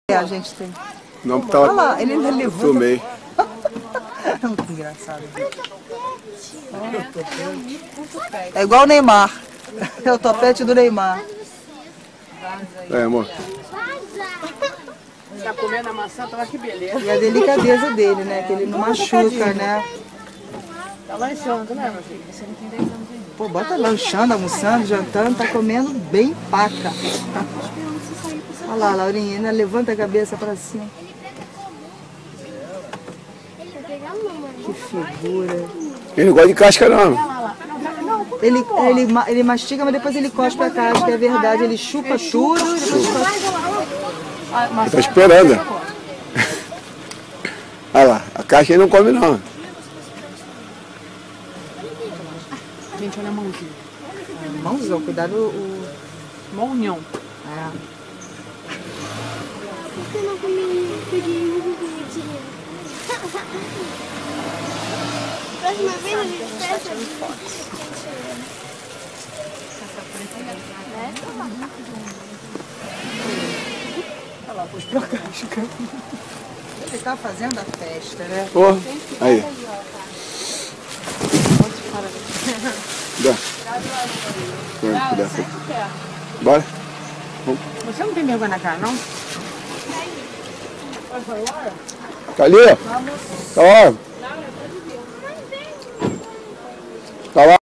A gente tem. Não, tava... Olha lá, ele ainda levanta. Filmei. É muito engraçado. É igual o Neymar. É o topete do Neymar. É, amor. Tá comendo a maçã, tá lá, que beleza. E a delicadeza dele, né? Que ele não machuca, né? Tá lanchando, né, meu filho? Você não tem 10 anos ainda. Pô, bota lanchando, almoçando, jantando, tá comendo bem paca. Olha lá, Laurinha, ainda levanta a cabeça pra cima. Que figura. Ele não gosta de casca, não. Ele mastiga, mas depois ele cospe a casca, é verdade. Ele chupa tudo e depois cospe. Ele tá esperando. Olha lá, a casca ele não come, não. Gente, olha a mãozinha. Mãozão, cuidado o... Mãonhão. É. Por que eu não comi peguei bonitinho? Próxima vez a gente fecha de foto. Olha lá, pôs pra casca. Ele tá fazendo a festa, né? Ó, aí. Dá. Dá. Bora. Você não tem vergonha na cara, não? Tá ali, ó. Tá lá. Tá lá.